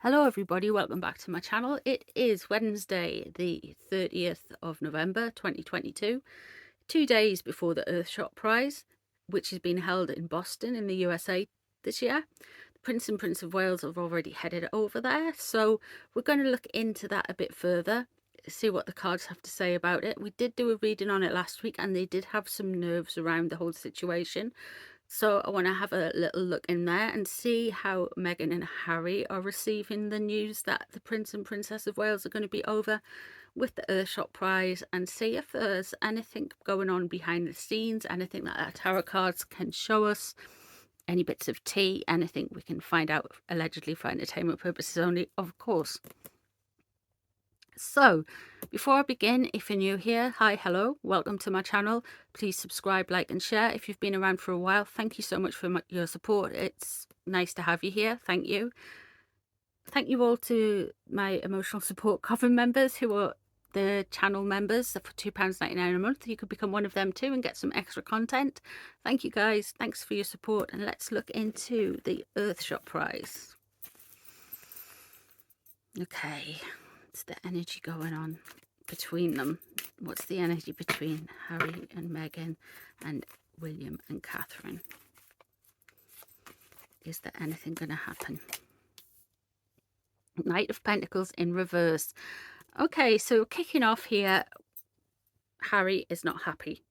Hello everybody, welcome back to my channel. It is Wednesday the 30th of November 2022, 2 days before the EarthShot Prize, which is being held in Boston in the USA this year. The Prince and Prince of Wales have already headed over there, so we're going to look into that a bit further, see what the cards have to say about it. We did do a reading on it last week and they did have some nerves around the whole situation. So I want to have a little look in there and see how Meghan and Harry are receiving the news that the Prince and Princess of Wales are going to be over with the EarthShot Prize, and see if there's anything going on behind the scenes, anything that our tarot cards can show us, any bits of tea, anything we can find out, allegedly for entertainment purposes only, of course. So, before I begin, if you're new here, hi, hello, welcome to my channel. Please subscribe, like and share. If you've been around for a while, thank you so much for your support. It's nice to have you here. Thank you. Thank you all to my emotional support coven members who are the channel members for £2.99 a month. You could become one of them too and get some extra content. Thank you guys. Thanks for your support. And let's look into the EarthShot Prize. Okay. What's the energy going on between them? What's the energy between Harry and Meghan and William and Catherine? Is there anything going to happen? Knight of Pentacles in reverse. Okay, so kicking off here, Harry is not happy.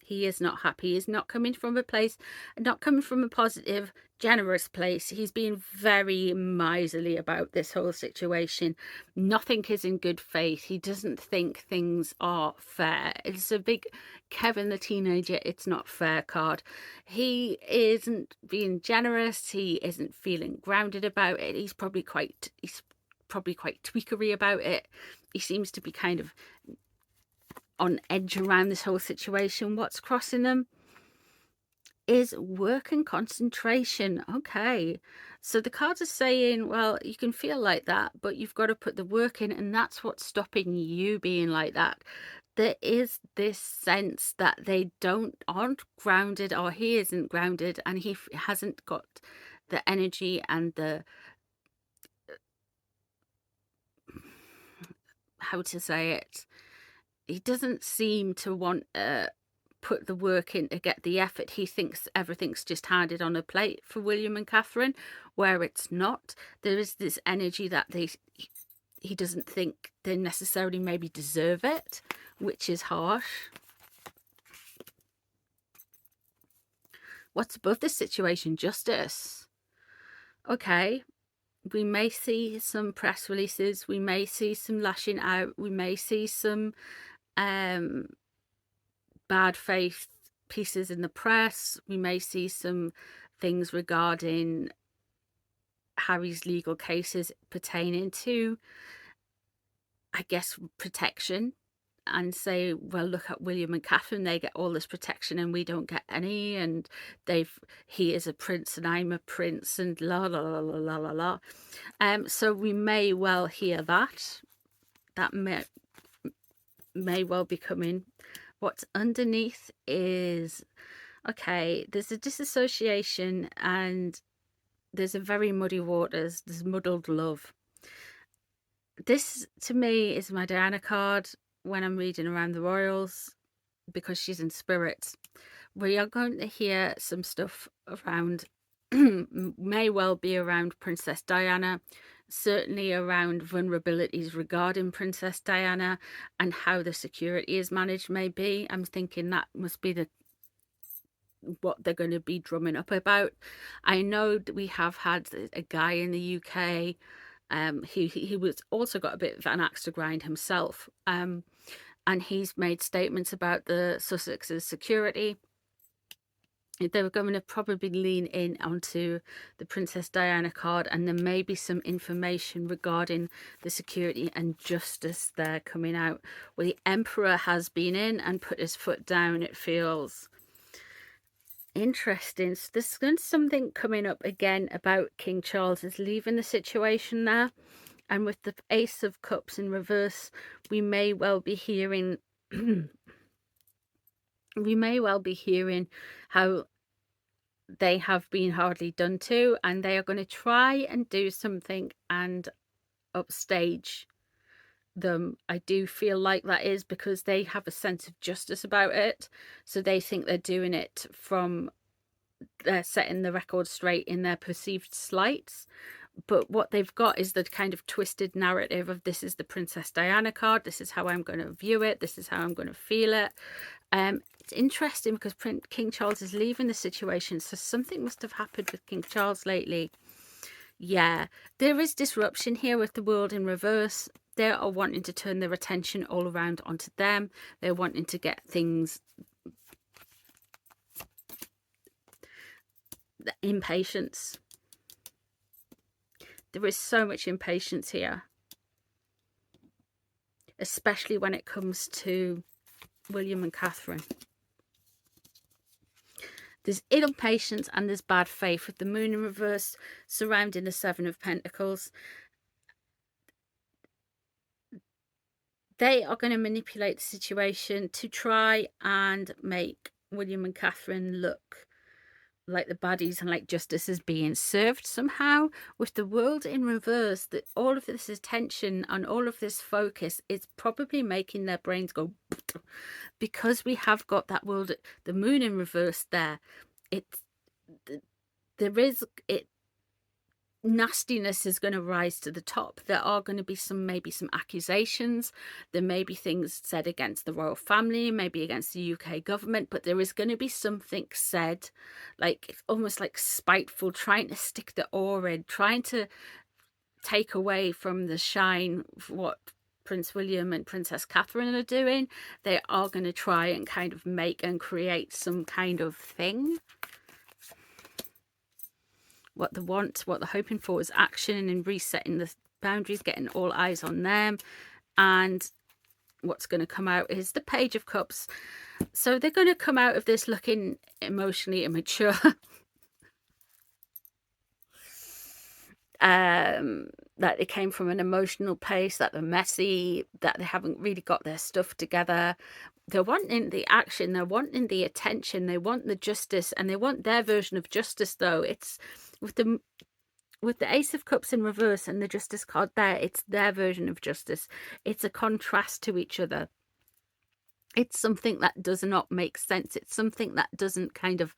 He is not happy. He's not coming from a place, not coming from a positive, generous place. He's being very miserly about this whole situation. Nothing is in good faith. He doesn't think things are fair. It's a big Kevin the teenager, it's not fair card. He isn't being generous. He isn't feeling grounded about it. He's probably quite tweakery about it. He seems to be kind of on edge around this whole situation. What's crossing them is work and concentration. Okay, so the cards are saying, well, you can feel like that, but you've got to put the work in, and that's what's stopping you being like that. There is this sense that they aren't grounded, or he isn't grounded, and he hasn't got the energy and the how to say it, he doesn't seem to want to put the work in to get the effort. He thinks everything's just handed on a plate for William and Catherine, where it's not. There is this energy that he doesn't think they necessarily maybe deserve it, which is harsh. What's above this situation? Justice. Okay, we may see some press releases, we may see some lashing out, we may see some bad faith pieces in the press, we may see some things regarding Harry's legal cases pertaining to, I guess, protection, and say, well, look at William and Catherine, they get all this protection and we don't get any, and he is a prince and I'm a prince, and la la la la la la la. So we may well hear that may well be coming. What's underneath is, okay, there's a disassociation and there's a very muddy waters, there's muddled love. This to me is my Diana card when I'm reading around the royals, because she's in spirit. We are going to hear some stuff around may well be around Princess Diana, certainly around vulnerabilities regarding Princess Diana and how the security is managed. Maybe I'm thinking that must be what they're going to be drumming up about. I know that we have had a guy in the UK, he was also got a bit of an axe to grind himself, and he's made statements about the Sussex's security. They were going to probably lean in onto the Princess Diana card, and there may be some information regarding the security and justice there coming out. Well, the Emperor has been in and put his foot down, it feels. Interesting. So there's something coming up again about King Charles is leaving the situation there, and with the Ace of Cups in reverse, we may well be hearing how they have been hardly done to, and they are going to try and do something and upstage them. I do feel like that is because they have a sense of justice about it, so they think they're doing it from, they're setting the record straight in their perceived slights. But what they've got is the kind of twisted narrative of, this is the Princess Diana card, this is how I'm going to view it, this is how I'm going to feel it. It's interesting because King Charles is leaving the situation, so something must have happened with King Charles lately. Yeah, there is disruption here with the world in reverse. They are wanting to turn their attention all around onto them. They're wanting to get things, the impatience. There is so much impatience here, especially when it comes to William and Catherine. There's impatience and there's bad faith with the moon in reverse surrounding the Seven of Pentacles. They are going to manipulate the situation to try and make William and Catherine look like the baddies and like justice is being served somehow. With the world in reverse, that all of this attention and all of this focus is probably making their brains go because we have got that world, the moon in reverse there. Nastiness is going to rise to the top. There are going to be maybe some accusations. There may be things said against the royal family, maybe against the UK government, but there is going to be something said, like almost like spiteful, trying to stick the oar in, trying to take away from the shine of what Prince William and Princess Catherine are doing. They are going to try and kind of make and create some kind of thing. What they want, what they're hoping for is action and resetting the boundaries, getting all eyes on them. And what's going to come out is the Page of Cups. So they're going to come out of this looking emotionally immature. That they came from an emotional place, that they're messy, that they haven't really got their stuff together. They're wanting the action, they're wanting the attention, they want the justice, and they want their version of justice, though. It's with the Ace of Cups in reverse and the Justice card there, it's their version of justice. It's a contrast to each other. It's something that does not make sense. It's something that doesn't kind of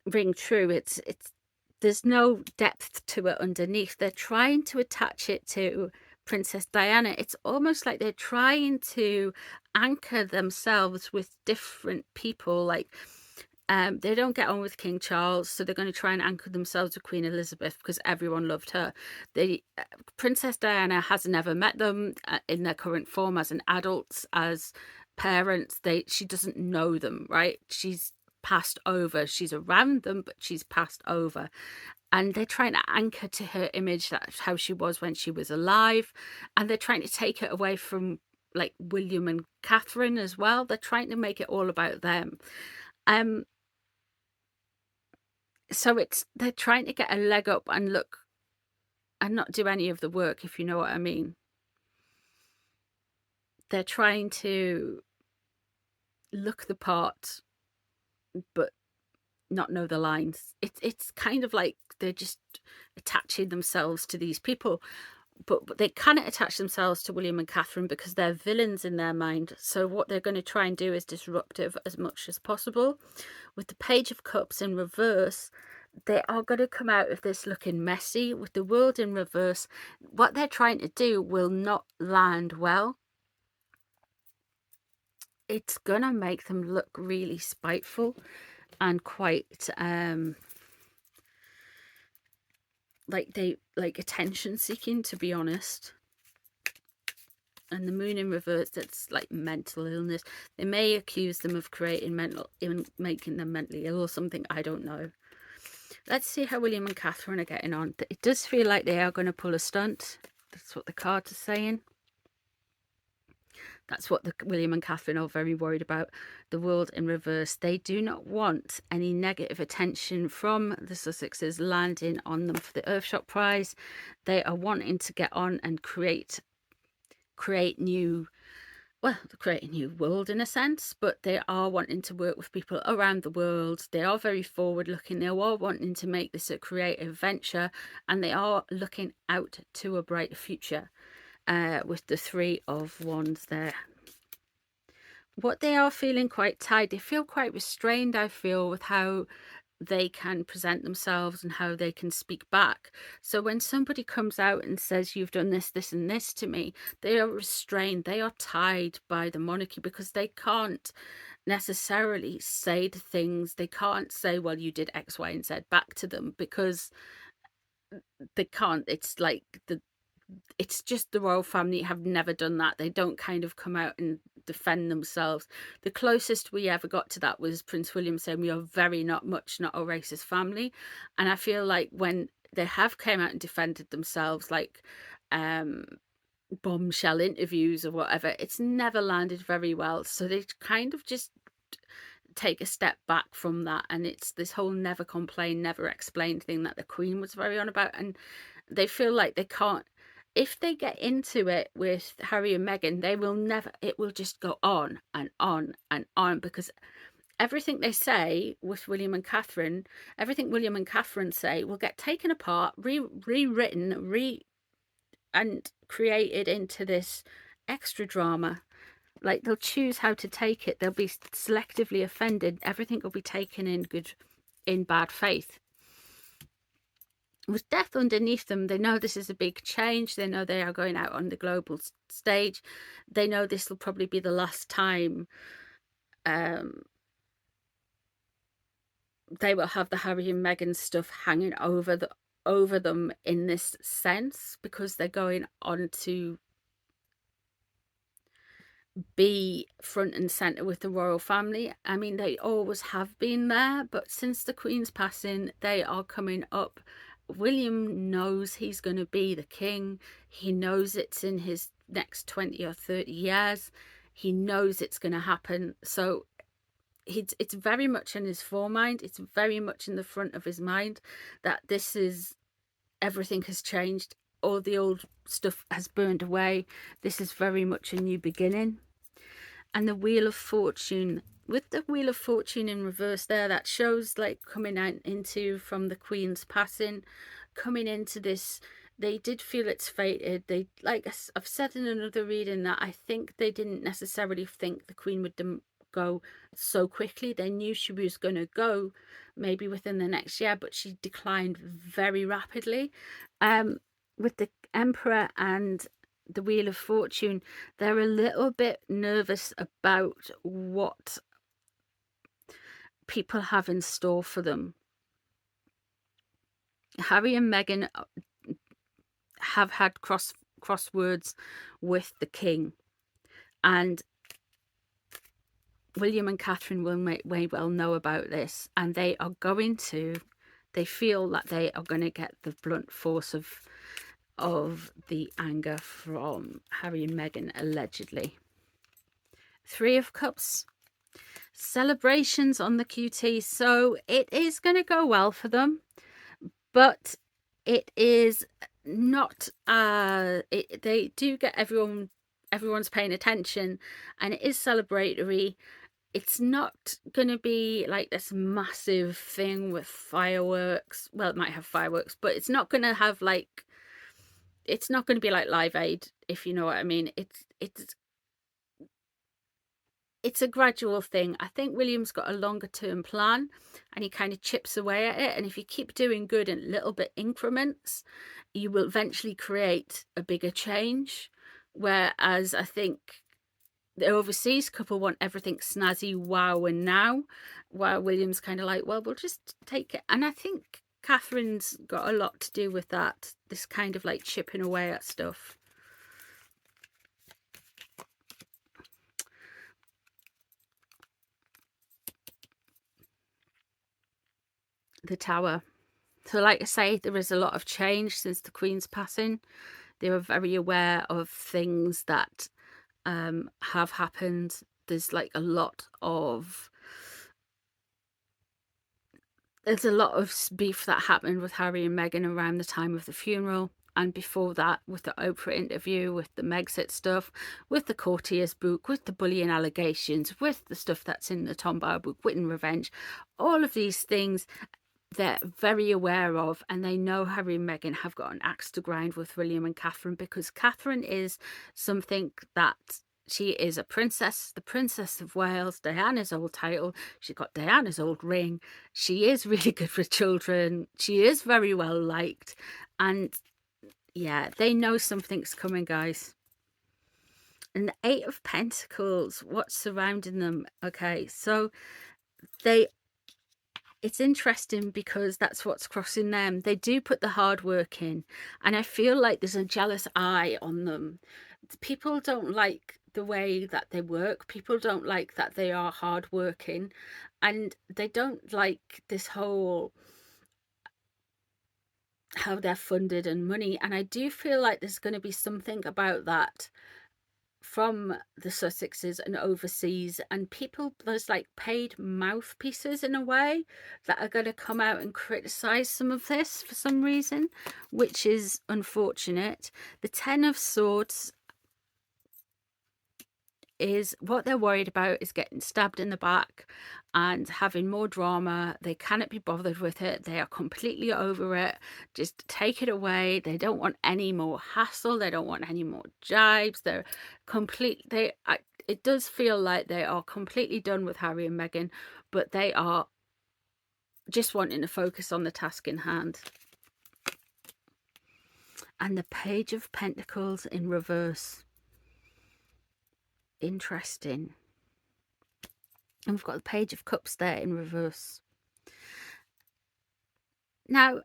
ring true. There's no depth to it underneath. They're trying to attach it to Princess Diana. It's almost like they're trying to anchor themselves with different people. Like they don't get on with King Charles, so they're going to try and anchor themselves with Queen Elizabeth because everyone loved her. Princess Diana has never met them in their current form as an adult, as parents. She doesn't know them, right? She's passed over. She's around them, but she's passed over. And they're trying to anchor to her image, that's how she was when she was alive. And they're trying to take it away from like William and Catherine as well. They're trying to make it all about them. So they're trying to get a leg up and look and not do any of the work, if you know what I mean. They're trying to look the part but not know the lines. It's kind of like they're just attaching themselves to these people, but they cannot attach themselves to William and Catherine because they're villains in their mind. So what they're going to try and do is disruptive as much as possible. With the Page of Cups in reverse, they are going to come out of this looking messy. With the World in reverse, what they're trying to do will not land well. It's going to make them look really spiteful and quite like attention seeking, to be honest. And the Moon in reverse, that's like mental illness. They may accuse them of making them mentally ill or something. I don't know. Let's see how William and Catherine are getting on. It does feel like they are going to pull a stunt. That's what the cards are saying. That's what William and Catherine are very worried about. The World in reverse. They do not want any negative attention from the Sussexes landing on them for the EarthShot prize. They are wanting to get on and create new, well, create a new world in a sense, but they are wanting to work with people around the world. They are very forward looking. They are wanting to make this a creative venture, and they are looking out to a brighter future with the Three of Wands there. What they are feeling quite tight, they feel quite restrained, I feel, with how they can present themselves and how they can speak back. So when somebody comes out and says, you've done this, this and this to me, they are restrained. They are tied by the monarchy because they can't necessarily say the things. They can't say, well, you did X, Y, and Z back to them, because they can't. It's like it's just the royal family have never done that. They don't kind of come out and defend themselves. The closest we ever got to that was Prince William saying we are very not a racist family. And I feel like when they have came out and defended themselves, like bombshell interviews or whatever, it's never landed very well. So they kind of just take a step back from that, and it's this whole never complain, never explain thing that the Queen was very on about. And they feel like they can't, if they get into it with Harry and Meghan, they will never, it will just go on and on and on, because everything they say with William and Catherine, everything William and Catherine say will get taken apart, rewritten, and created into this extra drama. Like, they'll choose how to take it. They'll be selectively offended. Everything will be taken in bad faith. With death underneath them, they know this is a big change. They know they are going out on the global stage. They know this will probably be the last time they will have the Harry and Meghan stuff hanging over them in this sense, because they're going on to be front and center with the royal family. I mean, they always have been there, but since the Queen's passing, they are coming up. William knows he's going to be the king. He knows it's in his next 20 or 30 years. He knows it's going to happen. So it's very much in his foremind. It's very much in the front of his mind that this is, everything has changed. All the old stuff has burned away. This is very much a new beginning. And the Wheel of Fortune, with the Wheel of Fortune in reverse there, that shows like coming out into, from the Queen's passing, coming into this, they did feel it's fated. They, like I've said in another reading, that I think they didn't necessarily think the Queen would go so quickly. They knew she was going to go maybe within the next year, but she declined very rapidly. With the Emperor and the Wheel of Fortune, they're a little bit nervous about what people have in store for them. Harry and Meghan have had crosswords with the king, and William and Catherine may well know about this, and they feel that they are going to get the blunt force of the anger from Harry and Meghan, allegedly. Three of Cups, celebrations on the QT. So it is going to go well for them, but it is not, they do get everyone's paying attention, and it is celebratory. It's not going to be like this massive thing with fireworks. Well, it might have fireworks, but it's not going to have like, it's not going to be like Live Aid, if you know what I mean. It's a gradual thing. I think William's got a longer term plan, and he kind of chips away at it. And if you keep doing good in little bit increments, you will eventually create a bigger change. Whereas I think the overseas couple want everything snazzy, wow, and now, while William's kind of like, well, we'll just take it. And I think Catherine's got a lot to do with that, this kind of like chipping away at stuff. The Tower. So like I say, there is a lot of change since the Queen's passing. They were very aware of things that have happened. There's like a lot of beef that happened with Harry and Meghan around the time of the funeral. and before that with the Oprah interview, with the Megxit stuff, with the Courtier's book, with the bullying allegations, with the stuff that's in the Tom Bower book, Wit and Revenge, all of these things they're very aware of, and they know Harry and Meghan have got an axe to grind with William and Catherine, because Catherine is something that she is a princess, the Princess of Wales, Diana's old title. She's got Diana's old ring. She is really good for children. She is very well liked. And yeah, they know something's coming, guys. And the Eight of Pentacles, what's surrounding them? Okay, so it's interesting because that's what's crossing them. They do put the hard work in, and I feel like there's a jealous eye on them. People don't like the way that they work. People don't like that they are hard working, and they don't like this whole how they're funded and money. And I do feel like there's going to be something about that from the Sussexes and overseas, and people, there's like paid mouthpieces in a way that are going to come out and criticize some of this for some reason, which is unfortunate. The Ten of Swords is what they're worried about is getting stabbed in the back and having more drama. They cannot be bothered with it. They are completely over it. Just take it away. They don't want any more hassle. They don't want any more jibes. They're it does feel like they are completely done with Harry and Meghan, but they are just wanting to focus on the task in hand. And the Page of Pentacles in reverse. Interesting. And we've got the Page of Cups there in reverse. Now,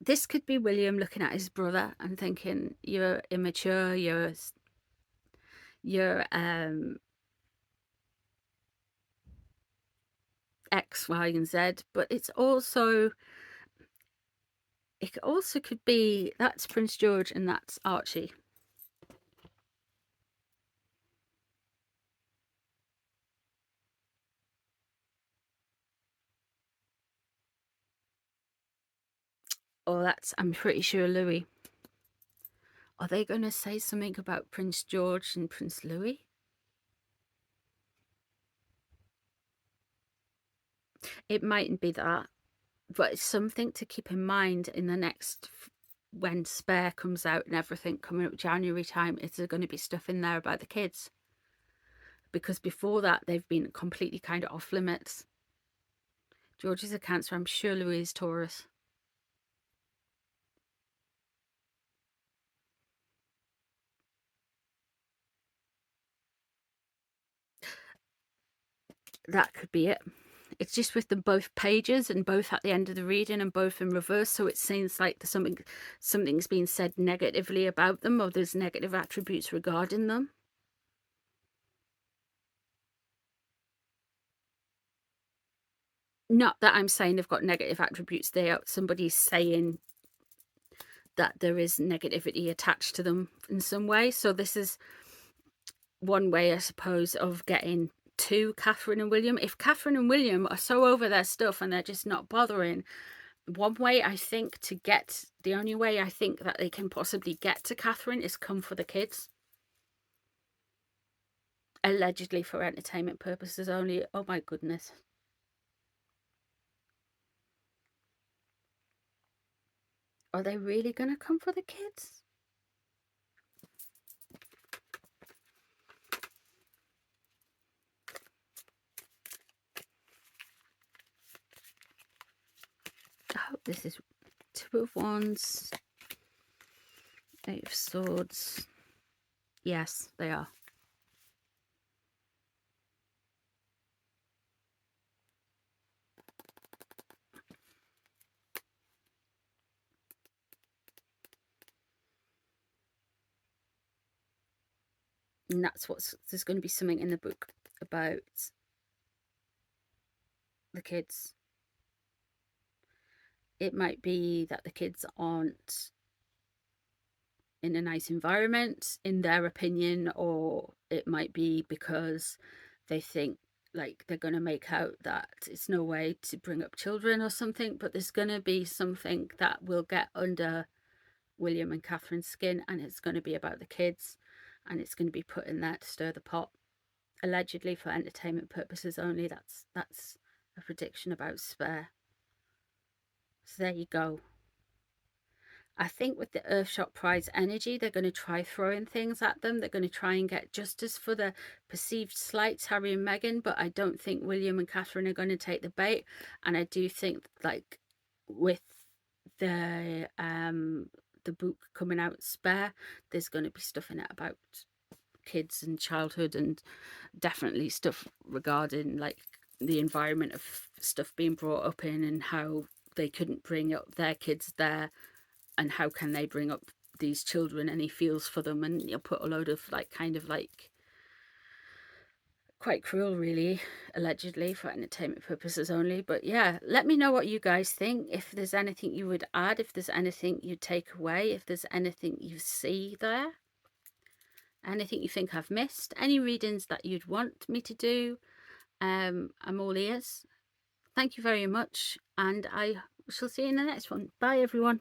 this could be William looking at his brother and thinking, you're immature, you're X, Y, and Z. But it also could be that's Prince George and that's Archie. Or that's, I'm pretty sure, Louis. Are they going to say something about Prince George and Prince Louis? It mightn't be that, but it's something to keep in mind in the next, when Spare comes out and everything coming up January time. Is there going to be stuff in there about the kids? Because before that, they've been completely kind of off limits. George is a Cancer. I'm sure Louis is Taurus. That could be it. It's just with them both pages and both at the end of the reading and both in reverse, so it seems like there's something's been said negatively about them, or there's negative attributes regarding them. Not that I'm saying they've got negative attributes. Somebody's saying that there is negativity attached to them in some way. So this is one way, I suppose, of getting to Catherine and William. If Catherine and William are so over their stuff and they're just not bothering, one way I think the only way I think that they can possibly get to Catherine is come for the kids. Allegedly for entertainment purposes only. Oh my goodness. Are they really going to come for the kids? Oh, this is Two of Wands, Eight of Swords. Yes, they are. And that's there's going to be something in the book about the kids. It might be that the kids aren't in a nice environment, in their opinion, or it might be because they think like they're going to make out that it's no way to bring up children or something, but there's going to be something that will get under William and Catherine's skin, and it's going to be about the kids, and it's going to be put in there to stir the pot, allegedly for entertainment purposes only. That's a prediction about Spare. So there you go. I think with the EarthShot Prize energy, they're going to try throwing things at them. They're going to try and get justice for the perceived slights, Harry and Meghan, but I don't think William and Catherine are going to take the bait. And I do think, like, with the book coming out, Spare, there's going to be stuff in it about kids and childhood, and definitely stuff regarding, like, the environment of stuff being brought up in, and how they couldn't bring up their kids there, and how can they bring up these children, and he feels for them, and you'll put a load of, like, kind of like quite cruel, really, allegedly for entertainment purposes only. But yeah, let me know what you guys think, if there's anything you would add, if there's anything you take away, if there's anything you see there, anything you think I've missed, any readings that you'd want me to do. I'm all ears. Thank you very much, and I shall see you in the next one. Bye everyone.